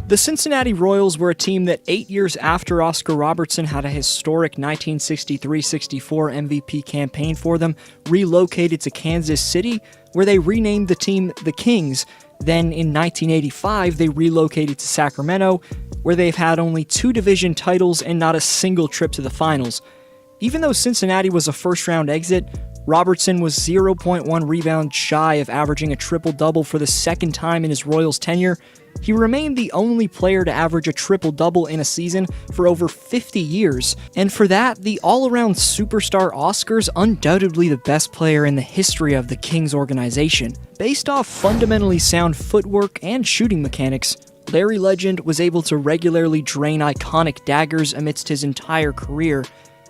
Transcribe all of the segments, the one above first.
The Cincinnati Royals were a team that 8 years after Oscar Robertson had a historic 1963-64 MVP campaign for them, relocated to Kansas City, where they renamed the team the Kings. Then in 1985, they relocated to Sacramento, where they've had only 2 division titles and not a single trip to the finals. Even though Cincinnati was a first-round exit, Robertson was 0.1 rebounds shy of averaging a triple-double for the second time in his Royals tenure. He remained the only player to average a triple-double in a season for over 50 years, and for that, the all-around superstar Oscar's undoubtedly the best player in the history of the Kings organization. Based off fundamentally sound footwork and shooting mechanics, Larry Legend was able to regularly drain iconic daggers amidst his entire career.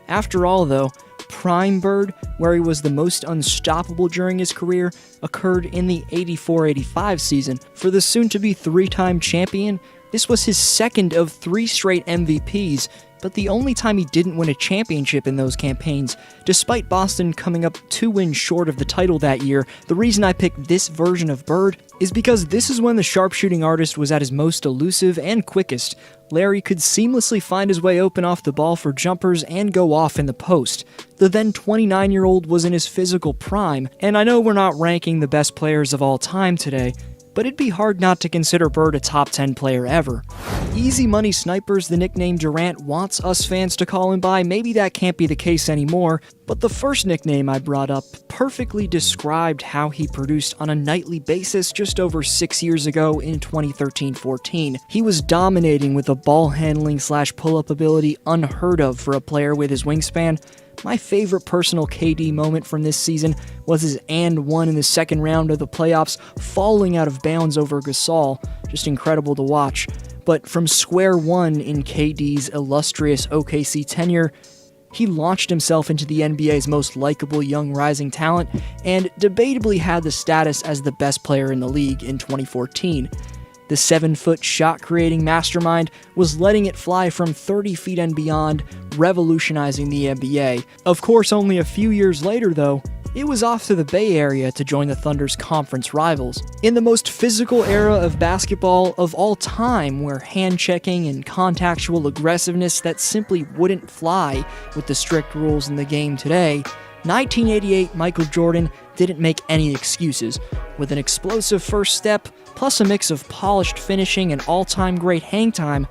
After all, though, Prime Bird, where he was the most unstoppable during his career, occurred in the 84-85 season. For the soon-to-be 3-time champion, this was his second of 3 straight MVPs, but the only time he didn't win a championship in those campaigns. Despite Boston coming up 2 wins short of the title that year, the reason I picked this version of Bird is because this is when the sharpshooting artist was at his most elusive and quickest. Larry could seamlessly find his way open off the ball for jumpers and go off in the post. The then 29-year-old was in his physical prime, and I know we're not ranking the best players of all time today, but it'd be hard not to consider Bird a top 10 player ever. Easy Money Sniper's the nickname Durant wants us fans to call him by. Maybe that can't be the case anymore, but the first nickname I brought up perfectly described how he produced on a nightly basis just over 6 years ago in 2013-14. He was dominating with a ball handling / pull-up ability unheard of for a player with his wingspan. My favorite personal KD moment from this season was his and one in the second round of the playoffs, falling out of bounds over Gasol. Just incredible to watch. But from square one in KD's illustrious OKC tenure, he launched himself into the NBA's most likable young rising talent, and debatably had the status as the best player in the league in 2014. The 7-foot shot-creating mastermind was letting it fly from 30 feet and beyond, revolutionizing the NBA. Of course, only a few years later, though, it was off to the Bay Area to join the Thunder's conference rivals. In the most physical era of basketball of all time, where hand-checking and contactual aggressiveness that simply wouldn't fly with the strict rules in the game today, 1988 Michael Jordan didn't make any excuses. With an explosive first step, plus a mix of polished finishing and all-time great hang time,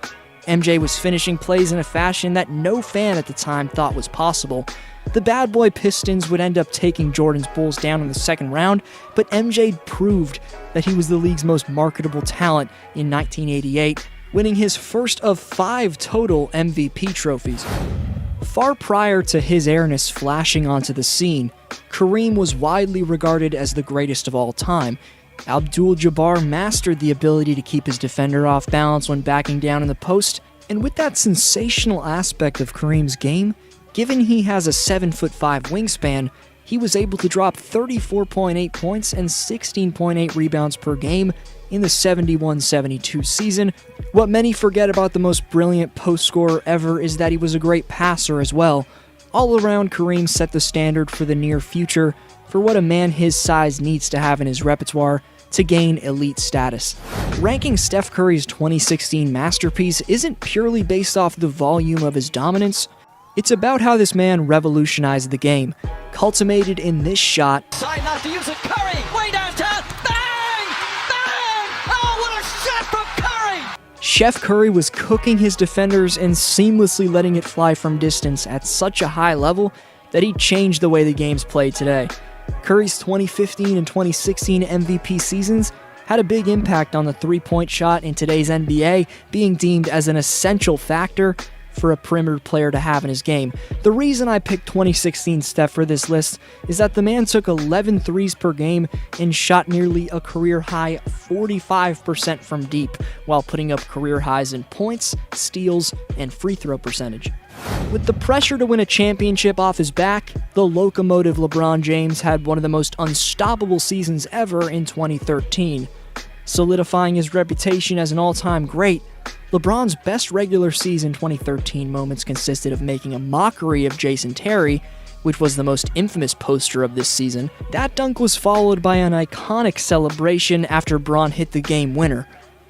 MJ was finishing plays in a fashion that no fan at the time thought was possible. The bad boy Pistons would end up taking Jordan's Bulls down in the second round, but MJ proved that he was the league's most marketable talent in 1988, winning his first of 5 total MVP trophies. Far prior to his airness flashing onto the scene, Kareem was widely regarded as the greatest of all time. Abdul-Jabbar mastered the ability to keep his defender off balance when backing down in the post, and with that sensational aspect of Kareem's game, given he has a 7'5" wingspan, he was able to drop 34.8 points and 16.8 rebounds per game in the 71-72 season. What many forget about the most brilliant post scorer ever is that he was a great passer as well. All around, Kareem set the standard for the near future for what a man his size needs to have in his repertoire to gain elite status. Ranking Steph Curry's 2016 masterpiece isn't purely based off the volume of his dominance. It's about how this man revolutionized the game, culminated in this shot. Side not to use it, Curry, way downtown, bang! Bang! Oh, what a shot from Curry! Chef Curry was cooking his defenders and seamlessly letting it fly from distance at such a high level that he changed the way the game's played today. Curry's 2015 and 2016 MVP seasons had a big impact on the three-point shot in today's NBA, being deemed as an essential factor for a perimeter player to have in his game. The reason I picked 2016 Steph for this list is that the man took 11 threes per game and shot nearly a career-high 45% from deep, while putting up career highs in points, steals, and free throw percentage. With the pressure to win a championship off his back, the locomotive LeBron James had one of the most unstoppable seasons ever in 2013. Solidifying his reputation as an all-time great, LeBron's best regular season 2013 moments consisted of making a mockery of Jason Terry, which was the most infamous poster of this season. That dunk was followed by an iconic celebration after Bron hit the game winner.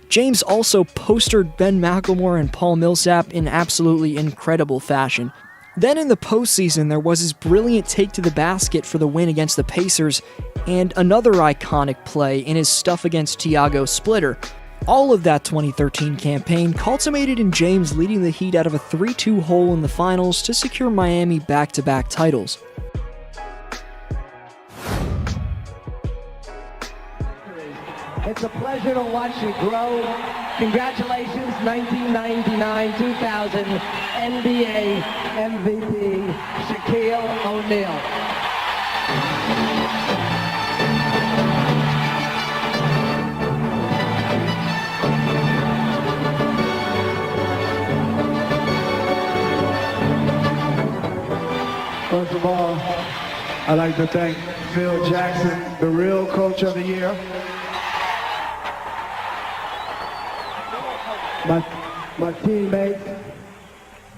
James also postered Ben McLemore and Paul Millsap in absolutely incredible fashion. Then in the postseason, there was his brilliant take to the basket for the win against the Pacers, and another iconic play in his stuff against Tiago Splitter. All of that 2013 campaign culminated in James leading the Heat out of a 3-2 hole in the finals to secure Miami back-to-back titles. It's a pleasure to watch you grow. Congratulations, 1999-2000 NBA MVP, Shaquille O'Neal. First of all, I'd like to thank Phil Jackson, the real coach of the year. My teammates,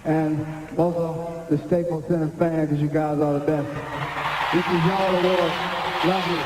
and both of the Staples Center fans, because you guys are the best. This is y'all award. Love you.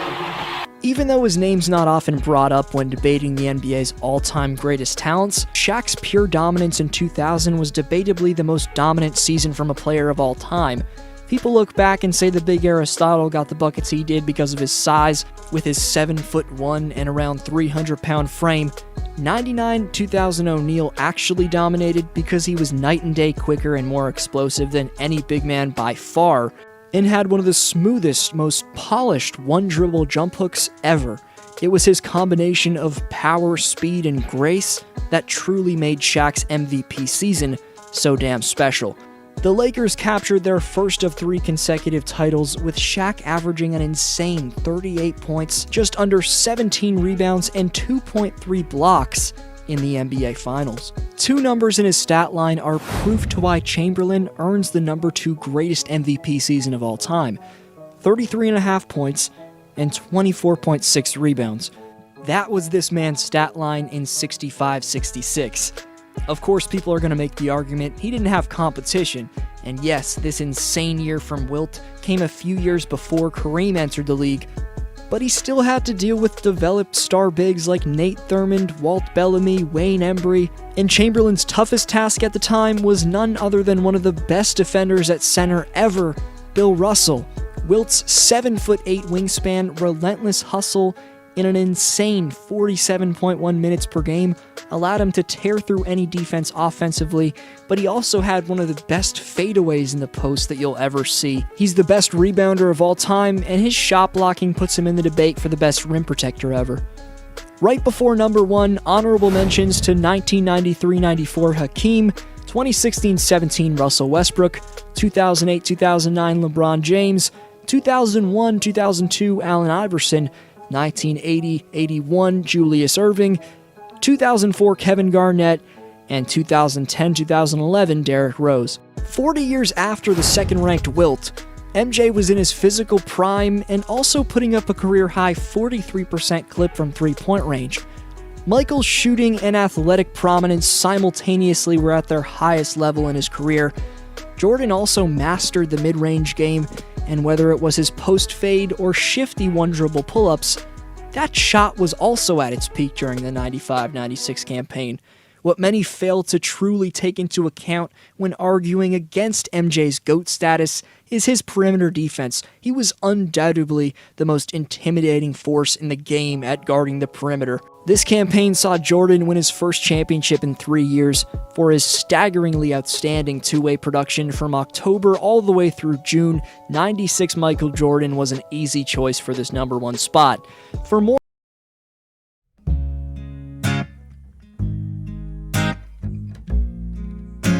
Even though his name's not often brought up when debating the NBA's all-time greatest talents, Shaq's pure dominance in 2000 was debatably the most dominant season from a player of all time. People look back and say the big Aristotle got the buckets he did because of his size, with his 7'1" and around 300-pound frame. 99-2000 O'Neal actually dominated because he was night and day quicker and more explosive than any big man by far, and had one of the smoothest, most polished one-dribble jump hooks ever. It was his combination of power, speed, and grace that truly made Shaq's MVP season so damn special. The Lakers captured their first of 3 consecutive titles, with Shaq averaging an insane 38 points, just under 17 rebounds, and 2.3 blocks in the NBA Finals. 2 numbers in his stat line are proof to why Chamberlain earns the number 2 greatest MVP season of all time: 33.5 points and 24.6 rebounds. That was this man's stat line in 65-66. Of course, people are going to make the argument he didn't have competition, and yes, this insane year from Wilt came a few years before Kareem entered the league, but he still had to deal with developed star bigs like Nate Thurmond, Walt Bellamy, Wayne Embry, and Chamberlain's toughest task at the time was none other than one of the best defenders at center ever, Bill Russell. Wilt's 7'8" wingspan, relentless hustle, in an insane 47.1 minutes per game allowed him to tear through any defense offensively, but he also had one of the best fadeaways in the post that you'll ever see. He's the best rebounder of all time, and his shot blocking puts him in the debate for the best rim protector ever. Right before number 1, honorable mentions to 1993-94 Hakeem, 2016-17 Russell Westbrook, 2008-2009 LeBron James, 2001-2002 Allen Iverson, 1980-81 Julius Erving, 2004 Kevin Garnett, and 2010-2011 Derrick Rose. 40 years after the second-ranked Wilt, MJ was in his physical prime and also putting up a career-high 43% clip from three-point range. Michael's shooting and athletic prominence simultaneously were at their highest level in his career. Jordan also mastered the mid-range game, and whether it was his post-fade or shifty one-dribble pull-ups, that shot was also at its peak during the 95-96 campaign. What many fail to truly take into account when arguing against MJ's GOAT status is his perimeter defense. He was undoubtedly the most intimidating force in the game at guarding the perimeter. This campaign saw Jordan win his first championship in 3 years for his staggeringly outstanding two-way production from October all the way through June. 96 Michael Jordan was an easy choice for this number 1 spot. For more